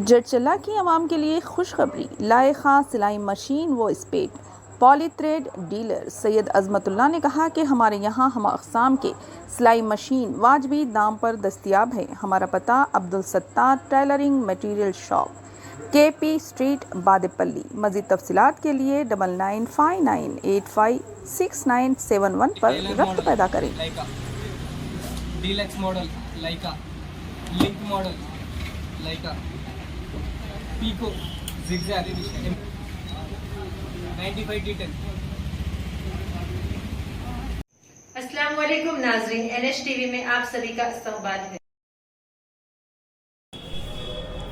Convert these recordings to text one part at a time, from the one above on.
جڑچلا کی عوام کے لیے خوشخبری، لائے خاں سلائی مشین و اسپیٹ پالی تھریڈ ڈیلر سید عظمت اللہ نے کہا کہ ہمارے یہاں ہم اقسام کے سلائی مشین واجبی دام پر دستیاب ہے۔ ہمارا پتہ عبدالستار ٹیلرنگ میٹیریل شاپ، کے پی اسٹریٹ، بادپلی۔ مزید تفصیلات کے لیے 9959856971 پر ربط پیدا کریں۔ ڈیلکس ماڈل لائکا، لنک ماڈل لائکا، پیکو زگزیگ 95 D10۔ السلام علیکم ناظرین، NH TV میں آپ سبھی کا استقبال ہے۔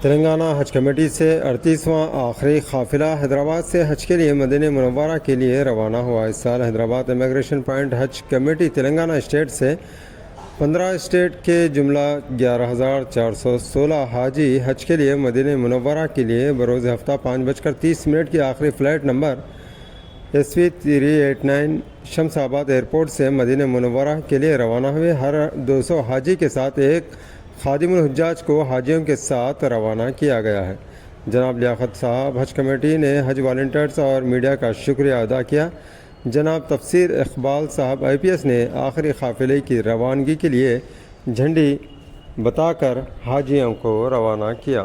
تلنگانہ حج کمیٹی سے 38واں آخری قافلہ حیدرآباد سے حج کے لیے مدینہ منورہ کے لیے روانہ ہوا۔ اس سال حیدرآباد امیگریشن پوائنٹ حج کمیٹی تلنگانہ اسٹیٹ سے 15 اسٹیٹ کے جملہ 11,416 حاجی حج کے لیے مدینہ منورہ کے لیے بروز ہفتہ 5:30 کی آخری فلائٹ نمبر SV389 شمس آباد ایئرپورٹ سے مدینہ منورہ کے لیے روانہ ہوئے۔ ہر 200 حاجی کے ساتھ ایک خادم الحجاج کو حاجیوں کے ساتھ روانہ کیا گیا ہے۔ جناب لیاقت صاحب حج کمیٹی نے حج والنٹیئرز اور میڈیا کا شکریہ ادا کیا۔ جناب تفسیر اقبال صاحب IPS نے آخری قافلے کی روانگی کے لیے جھنڈی بتا کر حاجیوں کو روانہ کیا۔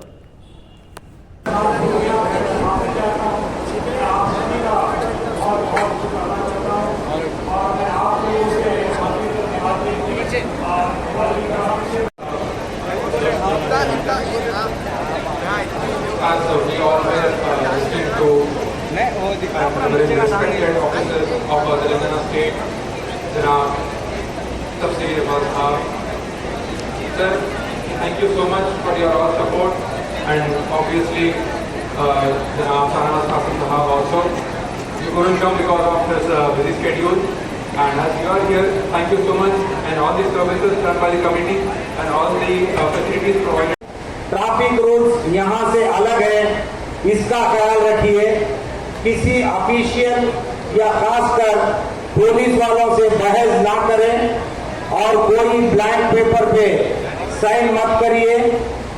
Sir, thank you so much for your all support, and obviously Sarana Sahab also. You couldn't come because of his busy schedule, and as you are here, thank you so much, and all the services done by the committee and all the facilities provided. Traffic rules यहाँ से अलग है, इसका ख्याल रखिए। किसी official या खासकर पुलिस वालों से बहस ना करें और कोई ब्लैंक पेपर पे साइन मत करिए।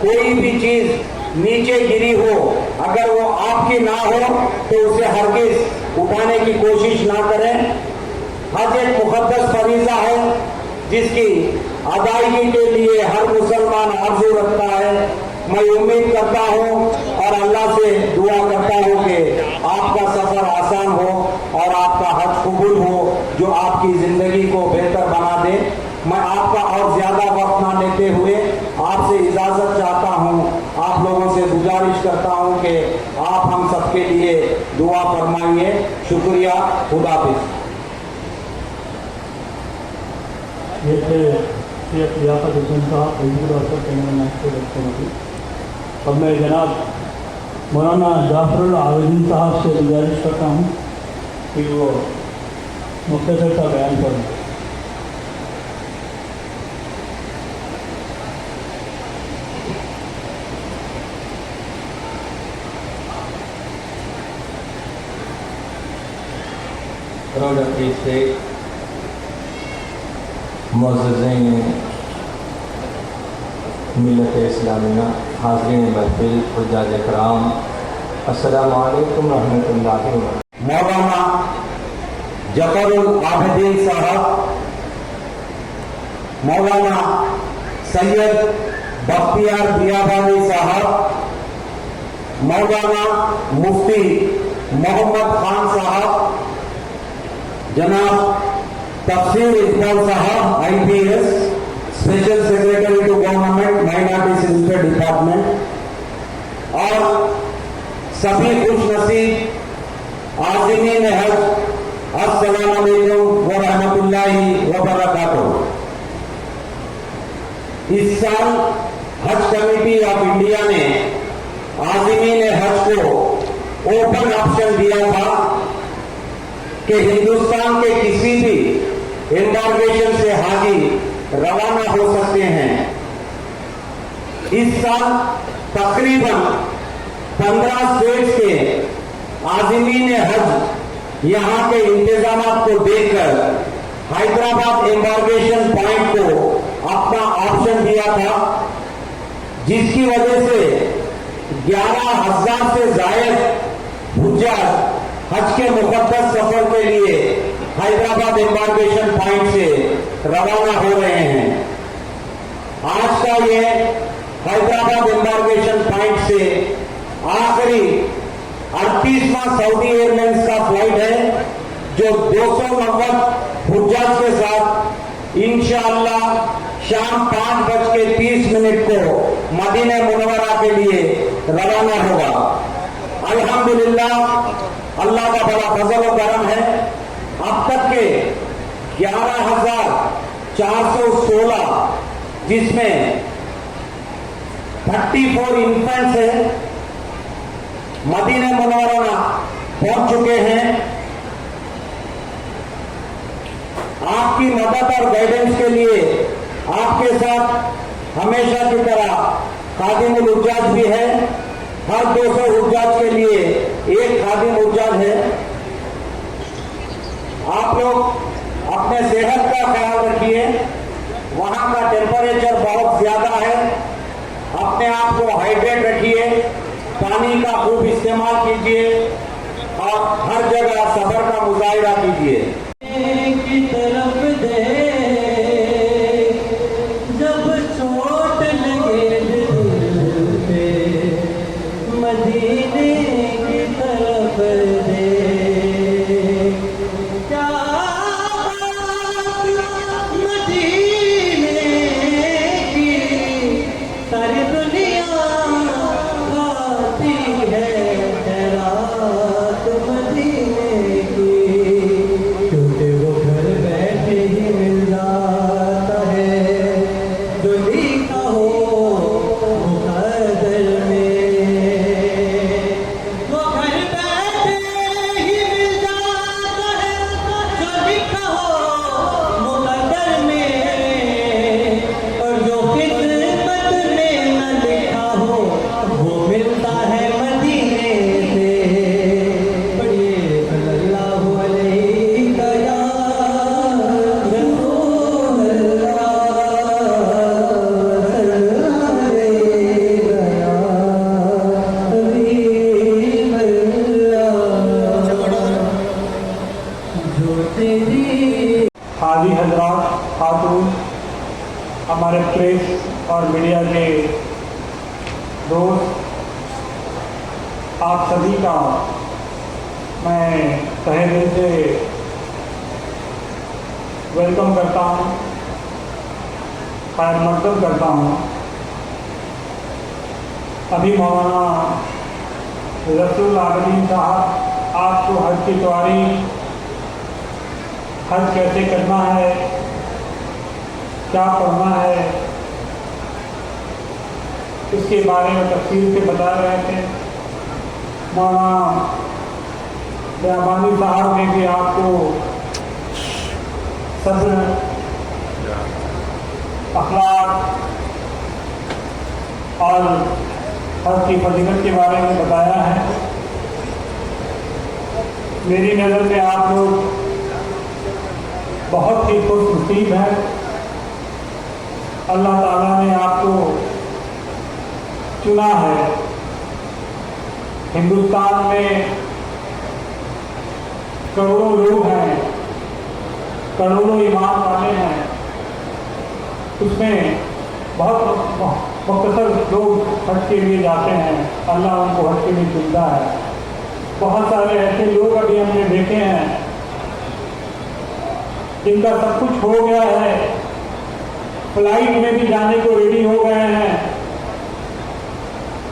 कोई भी चीज नीचे गिरी हो, अगर वो आपकी ना हो तो उसे हरगिज उठाने की कोशिश ना करें। हज एक मुक़द्दस फरीज़ा है जिसकी अदायगी के लिए हर मुसलमान आरज़ू रखता है। मैं उम्मीद करता हूँ और अल्लाह से दुआ करता हूँ कि आपका सफर आसान हो और आपका हज कबूल हो, जो आपकी जिंदगी को बेहतर बना दे। मैं आपका और ज्यादा वक्त ना लेते हुए आपसे इजाजत चाहता हूँ। आप लोगों से गुजारिश करता हूँ कि आप हम सबके लिए दुआ फरमाइए। शुक्रिया, खुदा हाफिज़। अब मैं जनाब मौलाना जाफरुल आबिदीन साहब से गुजारिश करता हूँ कि वो मुख्तसर सा बयान करें। से मुअज़्ज़िज़ीन मिल्लत इस्लामिया, हाज़रीन महफ़िल, हुज्जाज इकराम, अस्सलामु अलैकुम रहमतुल्लाहि व बरकातुहू। मौलाना जफरुल आबिदीन साहब, मौलाना सैयद बख्तियार बियाबानी साहब, मौलाना मुफ्ती मोहम्मद खान साहब, जनाब तफसीर इकबाल साहब IPS, special secretary to government minorities welfare department, और सभी खुश नसीब आज़मीन हज, अस्सलामु अलैकुम व रहमतुल्लाहि व बरकातुहू। इस साल हज कमेटी ऑफ इंडिया ने आज़मीन हज को ओपन ऑप्शन दिया था कि हिंदुस्तान के किसी भी एम्बार्गेशन से हाजी रवाना हो सकते हैं। इस साल तकरीबन 15 स्टेट्स के आज़मीन हज यहाँ के इंतजामात को देखकर हैदराबाद एम्बार्गेशन पॉइंट को अपना ऑप्शन दिया था, जिसकी वजह से 11,000 से जायद हुज्जाज हज के मुकद्दस सफर के लिए हैदराबाद एम्बार्केशन पॉइंट से रवाना हो रहे हैं। आज का ये हैदराबाद एम्बार्केशन पॉइंट से आखिरी 38वां सऊदी एयरलाइंस का फ्लाइट है, जो 290 हुज्जाज के साथ इंशाअल्लाह शाम 5:30 को मदीना मुनव्वरा के लिए रवाना होगा। अल्हम्दुलिल्लाह, अल्लाह का बड़ा फजल और करम है। अब तक के 11,416 जिसमें 34 इन्फेंट्स है मदीना मुनव्वरा पहुंच चुके हैं। आपकी मदद और गाइडेंस के लिए आपके साथ हमेशा की तरह खादिमुल हुज्जाज भी है। हर 200 हुज्जाज के लिए एक खादिम हुज्जाज है। आप लोग अपने सेहत का ख्याल रखिए। वहां का टेम्परेचर बहुत ज्यादा है। अपने आप को हाइड्रेट रखिए, पानी का खूब इस्तेमाल कीजिए और हर जगह सब्र का मुजाहिरा कीजिए। की तरफ दे जब चोट लगे दिल पे, मदीने की तरफ दे। क्या मदीने की सारी दुनिया गाती है खैरात मदीने की, क्योंकि वो घर बैठे ही मिल जाता है जो लिखा हो मुकद्दर में। वो घर बैठे ही मिल जाता है जो लिखा हो मुकद्दर में, और जो किस्मत में न लिखा हो वो मिलता है मदीने से। पढ़िए सल्लल्लाहु अलैहि या रसूल अल्लाह, सल्लल्लाहु अलैहि या हबीब अल्लाह, जो तेरी हाजी हजरात, खातून, हमारे प्रेस और मीडिया के दोस्त, आप सभी का मैं तहे दिल से वेलकम करता हूँ, खैर मकदम करता हूँ। अभी मौलाना रसूल आबदीन साहब आपको हज की तैयारी, हज कैसे करना है, क्या पढ़ना है, इसके बारे में तफसील से बता रहे थे। मौलाना बयाबानी साहब ने भी आपको सब्र, अखलाक और हज की फजीलत के बारे में बताया है। मेरी नज़र में आप लोग बहुत ही खुशनसीब हैं। अल्लाह ताला ने आपको चुना है। हिंदुस्तान में करोड़ों लोग हैं, करोड़ों ईमान वाले हैं, उसमें बहुत मुख्तसर लोग हज के लिए जाते हैं। अल्लाह उनको हज के लिए चुनता है। बहुत सारे ऐसे लोग अभी हमने देखे हैं जिनका सब कुछ हो गया है, फ्लाइट में भी जाने को रेडी हो गए हैं,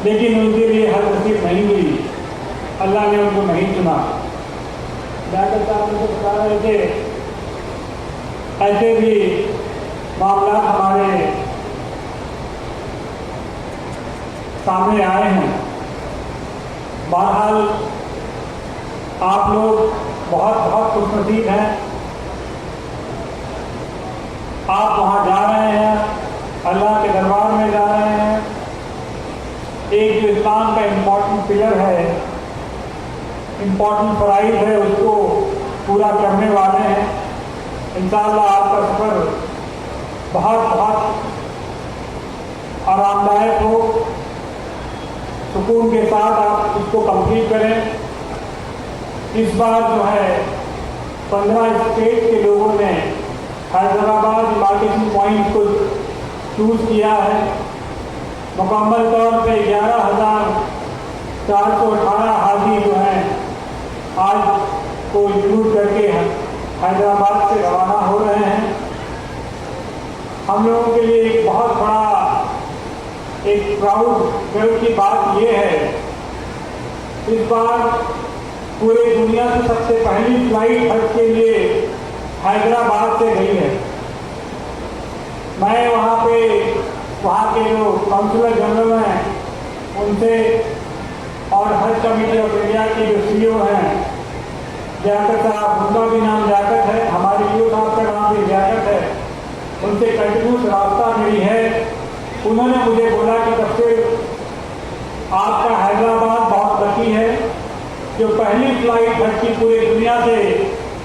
लेकिन उनके लिए हज नसीब नहीं हुई। अल्लाह ने उनको नहीं चुना। डॉक्टर साहब मुझे बता रहे थे ऐसे भी मामला हमारे सामने आए हैं। बहरहाल आप लोग बहुत बहुत खुशनसीब हैं। आप वहाँ जा रहे हैं, अल्लाह के दरबार में जा रहे हैं। एक जो इस्लाम का इम्पोर्टेंट पिलर है, इम्पोर्टेंट फराइज है, उसको पूरा करने वाले हैं। इंशाअल्लाह आपका सफ़र बहुत बहुत आरामदायक हो, सुकून के साथ आप इसको कंप्लीट करें। इस बार जो है 15 स्टेट के लोगों ने हैदराबाद मार्केटिंग पॉइंट को चूज़ किया है। मुकम्मल तौर पे 11,418 हाजी जो हैं आज को इंक्लूड करके हैदराबाद से रवाना हो रहे हैं। हम लोगों के लिए एक बहुत बड़ा एक प्राउड गर्व की बात ये है, इस बार पूरे दुनिया से सबसे पहली फ्लाइट हज के लिए हैदराबाद से गई है। मैं वहाँ के जो काउंसलर जनरल हैं उनसे और हज कमेटी ऑफ इंडिया के जो CEO हैं लियाकत साहब, उनका भी नाम लियाकत है, हमारे CEO साहब का नाम भी लियाकत है, उनसे कंटिन्यूस रास्ता मेरी है। उन्होंने मुझे बोला कि तब से आपका हैदराबाद बहुत लकी है, जो पहली फ्लाइट हज की पूरी दुनिया से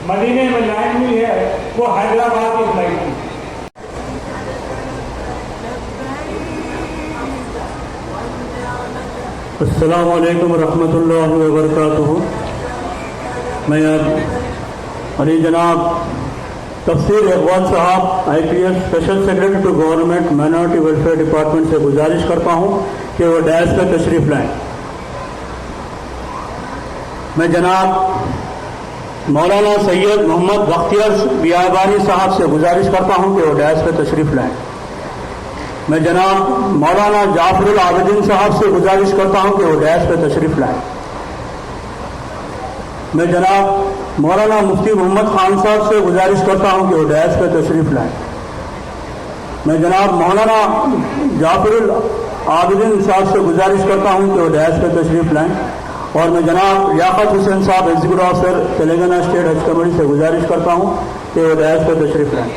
मदीने में लैंड हुई है वो हैदराबाद की फ्लाइट थी। अस्सलामु अलैकुम रहमतुल्लाहि व बरकातुहू। मैं अली जनाब तफसीर इकबाल साहब IPS special secretary to government minority welfare department से गुजारिश करता हूँ कि वो डैश पर तशरीफ़ लाएँ। मैं जनाब मौलाना सैयद मोहम्मद बख्तियार बियाबानी साहब से गुजारिश करता हूँ कि वो डैश पर तशरीफ़ लाएँ। मैं जनाब मौलाना जाफरुल आबिदीन साहब से गुजारिश करता हूँ कि वो डैश पर तशरीफ़ लाएँ। मैं जनाब मौलाना मुफ्ती मोहम्मद खान साहब से गुजारिश करता हूँ कि वो डैश पर तशरीफ़ लाएँ। मैं जनाब मौलाना जाफरुल आबिदीन साहब से गुजारिश करता हूँ कि वो डैश पर तशरीफ़ लाएँ। और मैं जनाब लियाकत हुसैन साहब एग्जीक्यूटिव ऑफिसर तेलंगाना स्टेट हज कमेटी से गुजारिश करता हूँ कि वो डैश पर तशरीफ़ लाएँ।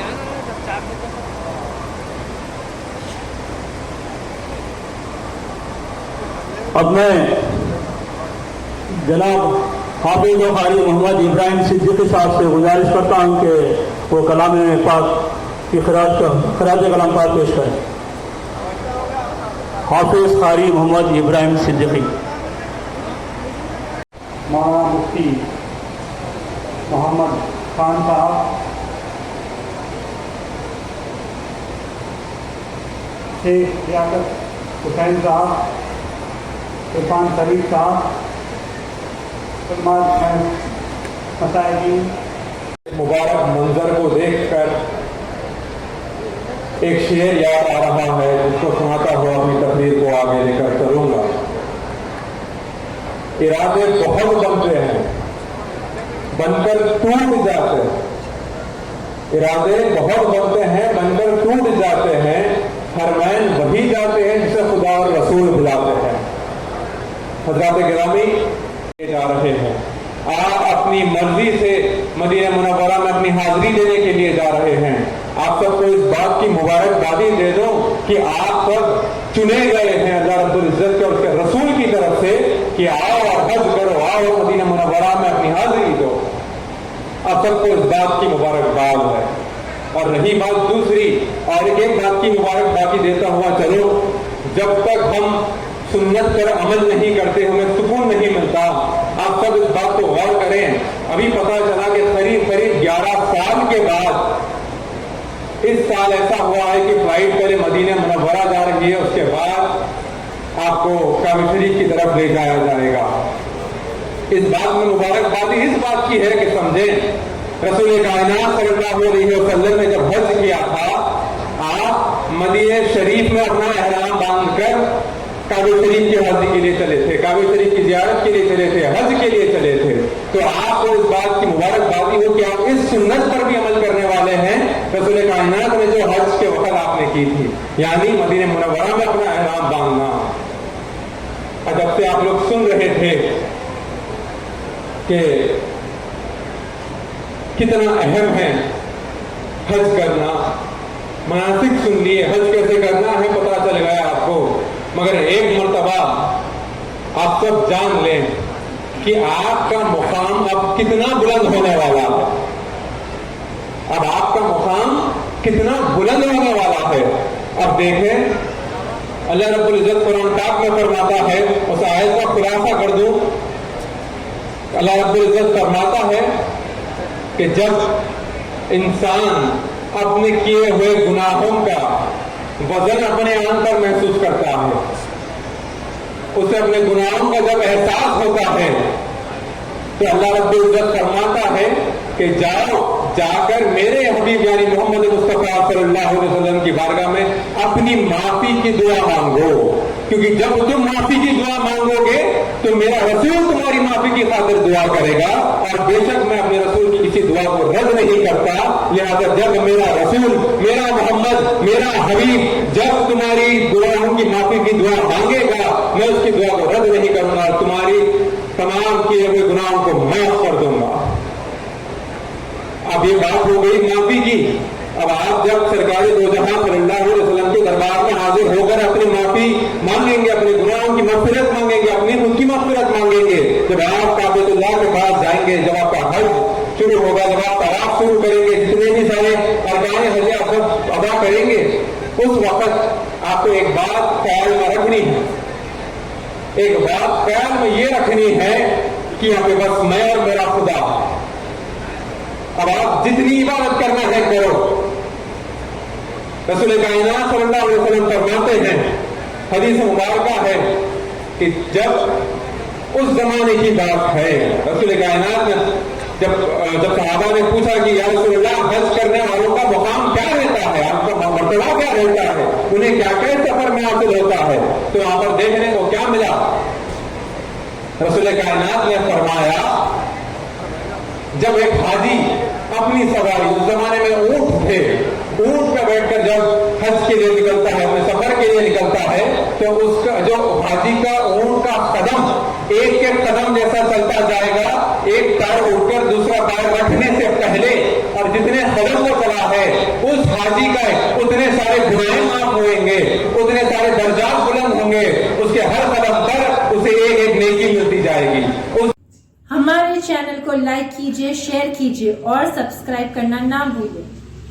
अब मैं जनाब हाफिज़ व क़ारी मोहम्मद इब्राहिम सिद्दीकी साहब से गुजारिश करता हूँ कि वो कलाम पाक की खराज कलाम पाक पेश करें। हाफिज़ क़ारी मोहम्मद इब्राहिम सिद्दीकी। मौलाना मुफ्ती मोहम्मद खान साहब, शेख लियाकत हुसैन साहब, इरफान शरीफ साहब, मुबारक मंजर को देखकर एक शेर याद आ रहा है जिसको सुनाता हुआ अपनी तकरीर को आगे लेकर चलूंगा। इरादे बहुत बनते हैं, बनकर टूट जाते हैं। इरादे बहुत बनते हैं, बनकर टूट जाते हैं। फरमान वही जाते हैं जिसे खुदा और रसूल बुलाते हैं। हज़रात गिरामी जा रहे हैं, आप अपनी मर्जी से मदीना मुनव्वरा में अपनी हाजिरी देने के लिए जा रहे हैं। आप सबको इस बात की मुबारकबादी दे दो कि आप सब चुने गए हैं अल्लाह रब्बुल इज्जत के और उसके रसूल की तरफ से कि आओ और हज करो, आओ मदीना मुनव्वरा में अपनी हाजिरी दो। आप सबको इस बात की मुबारकबाद है। और रही बात दूसरी, और एक बात की मुबारकबादी देता हुआ चलो, जब तक हम सुन्नत पर अमल नहीं करते हमें सुकून नहीं मिलता। आप सब इस बात को गौर करें। अभी पता चला कि करीब 11 साल के बाद इस साल ऐसा हुआ है कि फ्लाइट पहले मदीना मुनव्वरा जा रही है, उसके बाद आपको काबा शरीफ की तरफ ले जाया जाएगा। इस बात में मुबारकबादी इस बात की है कि समझें रसूल कायनात सल्लल्लाहु अलैहि वसल्लम ने जब हज किया था, आप मदीना शरीफ में अपना एहराम बांधकर काबा शरीफ के हज के लिए चले थे, काबा शरीफ की ज़ियारत के लिए चले थे, हज के लिए चले थे। तो आपको इस बात की मुबारकबादी हो कि आप इस सुन्नत पर भी अमल करने वाले हैं रसूल कायनात ने जो हज के वक्त आपने की थी, यानी मदीना मुनव्वरा में अपना एहराम बांधना। और जब से आप लोग सुन रहे थे कि कितना अहम है हज करना, मनासिक सुन लिए, हज कैसे करना है पता चल गया आपको। मगर एक मर्तबा आप सब जान लें कि आपका मुकाम अब कितना बुलंद होने वाला है। अब आपका मुकाम कितना बुलंद होने वाला है। अब देखें अल्लाह रब्बुल इज्जत कुरान पाक में फरमाता है, उस आयत का खुलासा कर दूं, अल्लाह रब्बुल इज्जत फरमाता है कि जब इंसान अपने किए हुए गुनाहों का वजन अपने आन पर महसूस करता है, उसे अपने गुनाहों का जब एहसास होता है, तो अल्लाह रब्बुल इज्जत फरमाता है कि जाओ, जाकर मेरे हबीब यानी मोहम्मद मुस्तफा सल्लल्लाहु अलैहि वसल्लम की बारगाह में अपनी माफी की दुआ मांगो, क्योंकि जब तुम माफी की दुआ मांगोगे तो मेरा रसूल तुम्हारी माफी की खातिर दुआ करेगा, और बेशक मैं अपने रसूल की किसी दुआ को रद्द नहीं करता। लिहाजा जब मेरा रसूल, मेरा मोहम्मद, मेरा हबीब जब तुम्हारी गुनाहों की माफी की दुआ मांगेगा, मैं उसकी दुआ को रद्द नहीं करूंगा, तुम्हारी तमाम किए हुए गुनाहों को माफ कर दूंगा। अब ये बात हो गई माफी की। अब आप जब सरकारी दो जहां सल्लल्लाहु अलैहि वसल्लम के दरबार में हाजिर होकर अपनी माफी मांगेंगे, अपने गुनाहों की मग़फ़िरत मांगेंगे, अपनी खुद की मग़फ़िरत मांगेंगे, जब आप काबतुल्लाह के पास जाएंगे, जब आपका हज शुरू होगा, जब आप तवाफ शुरू करेंगे, जितने भी सारे अरकान हज अदा करेंगे, उस वक्त आपको एक बात ख्याल में रखनी है, एक बात ख्याल में ये रखनी है कि यहाँ पे बस मैं और मेरा खुदा। अब आप जितनी इबादत करना है करो। रसूल कायनात सल्लल्लाहु अलैहि वसल्लम फरमाते हैं, हदीस मुबारका है कि जब उस जमाने की बात है, रसूल कायनात ने जब सहाबा ने पूछा कि या रसूलल्लाह हज करने वालों का मुकाम क्या रहता है, आपका मर्तबा क्या रहता है, उन्हें क्या क्या सफर में हासिल होता है, तो वहां पर देखने को क्या मिला? रसूल कायनात ने फरमाया, जब एक हाजी अपनी सवारी, उस जमाने में ऊंट थे, ऊंट पे बैठकर जब हज के लिए निकलता है, अपने सफर के लिए निकलता है, तो उसका जो हाजी का ऊंट का कदम एक एक कदम जैसा चलता जाएगा, एक पैर उठकर दूसरा पैर रखने से पहले, और जितने कदम वो चला है उस हाजी का उतने सारे गुनाह माफ होंगे, उतने सारे दर्जात बुलंद होंगे, उसके हर कदम पर उसे एक एक नेकी मिलती जाएगी। हमारे चैनल को लाइक कीजिए, शेयर कीजिए और सब्सक्राइब करना ना भूलिए।